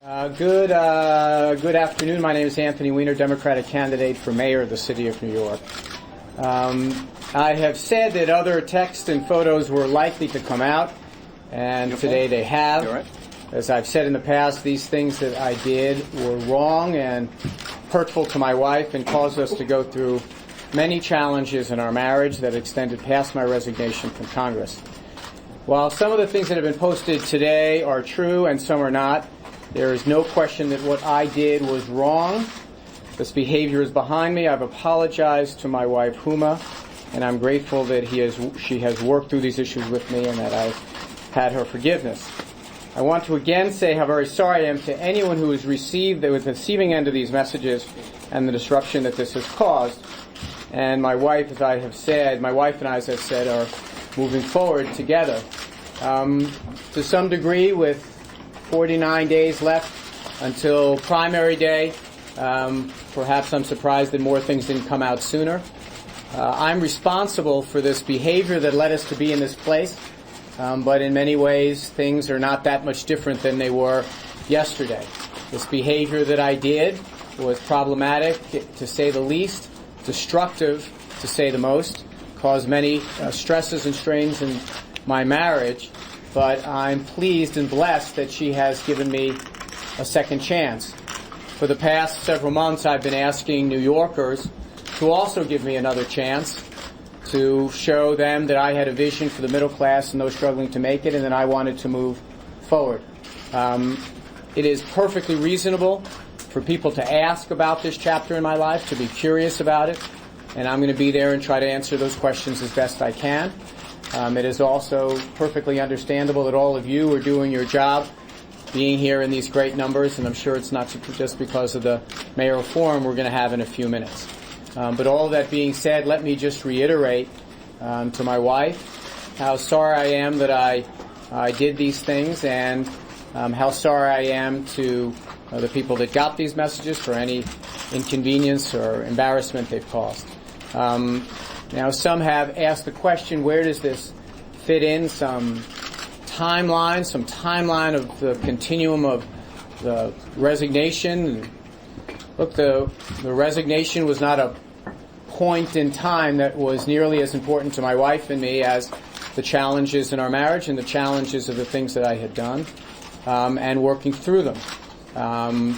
Good afternoon. My name is Anthony Weiner, Democratic candidate for mayor of the city of New York. I have said that other texts and photos were likely to come out, and today they have. Right. As I've said in the past, these things that I did were wrong and hurtful to my wife and caused us to go through many challenges in our marriage that extended past my resignation from Congress. While some of the things that have been posted today are true and some are not, there is no question that what I did was wrong. This behavior is behind me. I've apologized to my wife, Huma, and I'm grateful that she has worked through these issues with me and that I've had her forgiveness. I want to again say how very sorry I am to anyone who has received the receiving end of these messages and the disruption that this has caused. And my wife and I, as I have said, are moving forward together. To some degree, with 49 days left until primary day, perhaps I'm surprised that more things didn't come out sooner. I'm responsible for this behavior that led us to be in this place, but in many ways things are not that much different than they were yesterday. This behavior that I did was problematic, to say the least, destructive, to say the most, caused many stresses and strains in my marriage, but I'm pleased and blessed that she has given me a second chance. For the past several months, I've been asking New Yorkers to also give me another chance, to show them that I had a vision for the middle class and those struggling to make it, and that I wanted to move forward. It is perfectly reasonable for people to ask about this chapter in my life, to be curious about it, and I'm going to be there and try to answer those questions as best I can. It is also perfectly understandable that all of you are doing your job, being here in these great numbers, and I'm sure it's not just because of the mayoral forum we're going to have in a few minutes. But all of that being said, let me just reiterate to my wife how sorry I am that I did these things, and how sorry I am to the people that got these messages for any inconvenience or embarrassment they've caused. Now, some have asked the question, where does this fit in? Some timeline of the continuum of the resignation. Look, the resignation was not a point in time that was nearly as important to my wife and me as the challenges in our marriage and the challenges of the things that I had done, and working through them.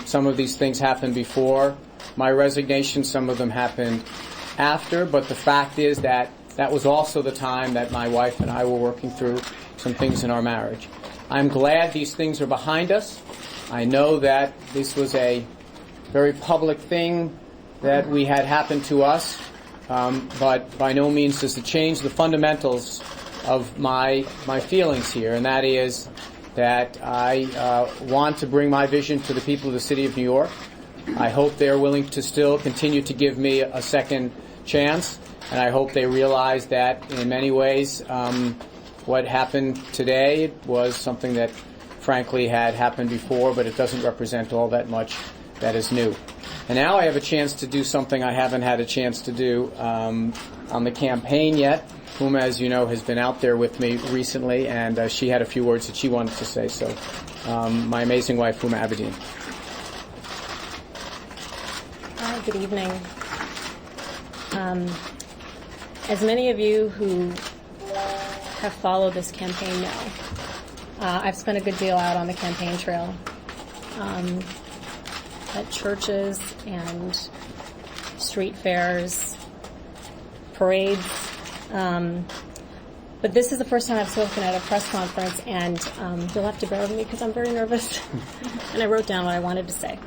Some of these things happened before my resignation, some of them happened after, but the fact is that that was also the time that my wife and I were working through some things in our marriage. I'm glad these things are behind us. I know that this was a very public thing that we had happened to us, but by no means does it change the fundamentals of my feelings here, and that is that I want to bring my vision to the people of the city of New York. I hope they're willing to still continue to give me a second chance, and I hope they realize that in many ways what happened today was something that frankly had happened before, but it doesn't represent all that much that is new. And now I have a chance to do something I haven't had a chance to do on the campaign yet. Huma, as you know, has been out there with me recently, and she had a few words that she wanted to say. So my amazing wife, Huma Abedin. Hi, good evening. As many of you who have followed this campaign know, I've spent a good deal out on the campaign trail, at churches and street fairs, parades. But this is the first time I've spoken at a press conference, and you'll have to bear with me because I'm very nervous. And I wrote down what I wanted to say.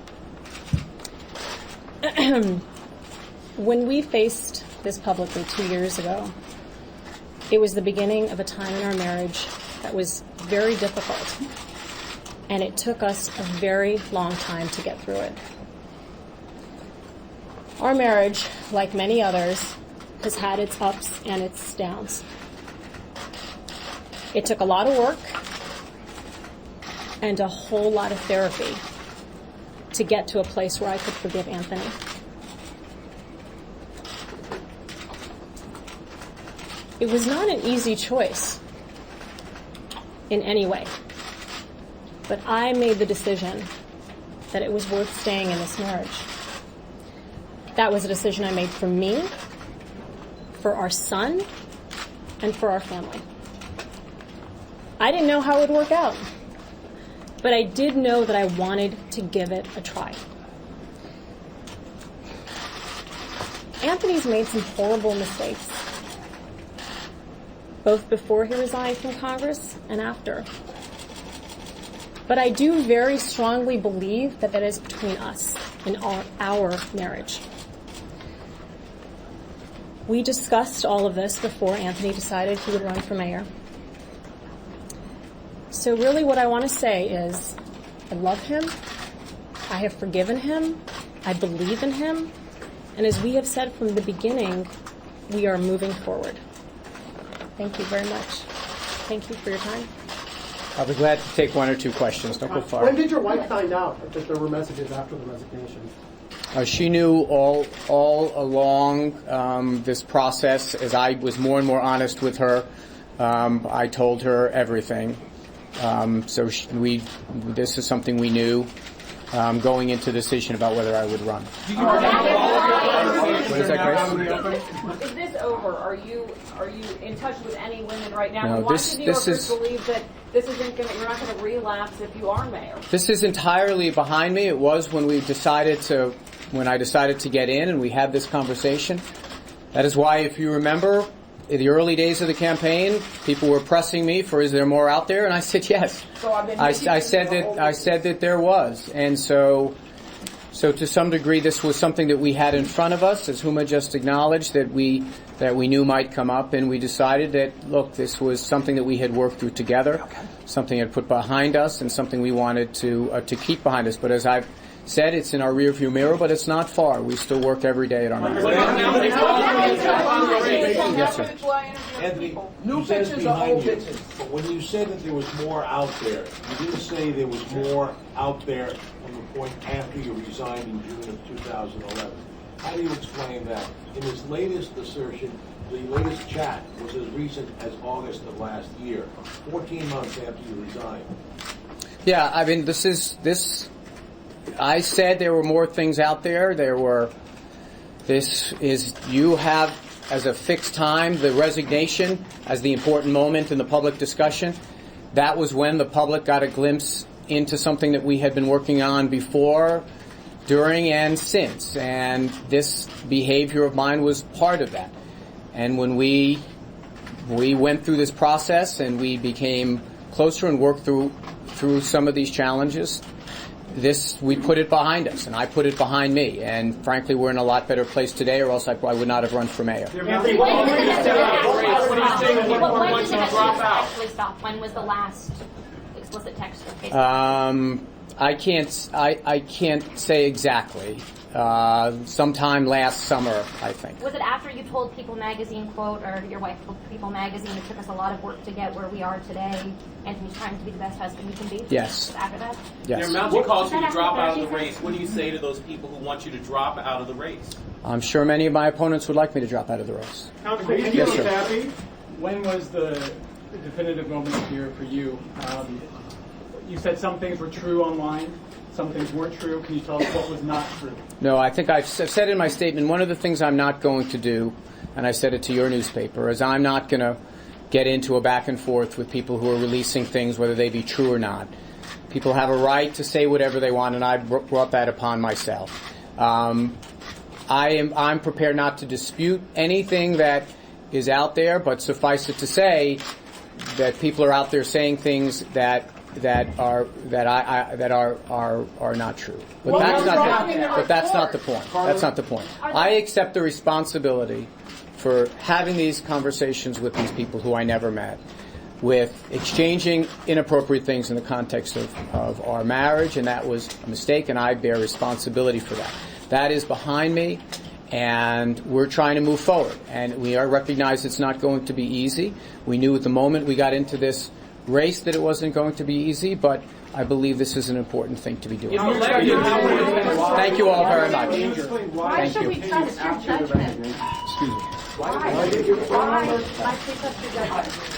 When we faced this publicly 2 years ago, it was the beginning of a time in our marriage that was very difficult, and it took us a very long time to get through it. Our marriage, like many others, has had its ups and its downs. It took a lot of work and a whole lot of therapy to get to a place where I could forgive Anthony. It was not an easy choice in any way, but I made the decision that it was worth staying in this marriage. That was a decision I made for me, for our son, and for our family. I didn't know how it would work out, but I did know that I wanted to give it a try. Anthony's made some horrible mistakes, both before he resigned from Congress and after. But I do very strongly believe that that is between us and our marriage. We discussed all of this before Anthony decided he would run for mayor. So really what I want to say is, I love him, I have forgiven him, I believe in him, and as we have said from the beginning, we are moving forward. Thank you very much. Thank you for your time. I'll be glad to take one or two questions. Don't go far. When did your wife find out that there were messages after the resignation? She knew all along this process. As I was more and more honest with her, I told her everything. So this is something we knew going into the decision about whether I would run. What is that, Grace? Is this over? Are you in touch with any women right now? No, Why should New Yorkers believe that this isn't going? You're not going to relapse if you are mayor. This is entirely behind me. It was when I decided to get in, and we had this conversation. That is why, if you remember, in the early days of the campaign, people were pressing me for, is there more out there? And I said yes. So I said that there was, and so to some degree, this was something that we had in front of us, as Huma just acknowledged, that we knew might come up, and we decided that, look, this was something that we had worked through together, something had put behind us, and something we wanted to keep behind us. But as I've said, it's in our rearview mirror, but it's not far. We still work every day at our marriage. Yes, sir. Anthony, New bitches are old bitches. but when you said that there was more out there, you didn't say there was more out there from the point after you resigned in June of 2011. How do you explain that? In his latest assertion, the latest chat was as recent as August of last year, 14 months after you resigned. Yeah, I mean, I said there were more things out there. You have as a fixed time the resignation as the important moment in the public discussion. That was when the public got a glimpse into something that we had been working on before, during, and since. And this behavior of mine was part of that. And when we went through this process and we became closer and worked through some of these challenges, we put it behind us, and I put it behind me. And frankly, we're in a lot better place today, or else I would not have run for mayor. When was the last explicit text or Facebook? I can't say exactly. Sometime last summer, I think. Was it after you told People Magazine, quote, or your wife told People Magazine, it took us a lot of work to get where we are today, and he's trying to be the best husband he can be? Yes. Was it after that? Yes. Your mountain calls you to drop out of the race. What do you say to those people who want you to drop out of the race? I'm sure many of my opponents would like me to drop out of the race. Yes, sir. When was the definitive moment here for you? You said some things were true online, some things weren't true. Can you tell us what was not true? No, I think I've said in my statement, one of the things I'm not going to do, and I said it to your newspaper, is I'm not going to get into a back and forth with people who are releasing things, whether they be true or not. People have a right to say whatever they want, and I brought that upon myself. I'm prepared not to dispute anything that is out there, but suffice it to say that people are out there saying things that are not true. But that's not the point. That's not the point. I accept the responsibility for having these conversations with these people who I never met, with exchanging inappropriate things in the context of our marriage, and that was a mistake, and I bear responsibility for that. That is behind me, and we're trying to move forward. And we recognize it's not going to be easy. We knew at the moment we got into this race that it wasn't going to be easy, but I believe this is an important thing to be doing. Thank you all very much. Why should we trust your judgment? Excuse me. Why? Why should we trust your judgment?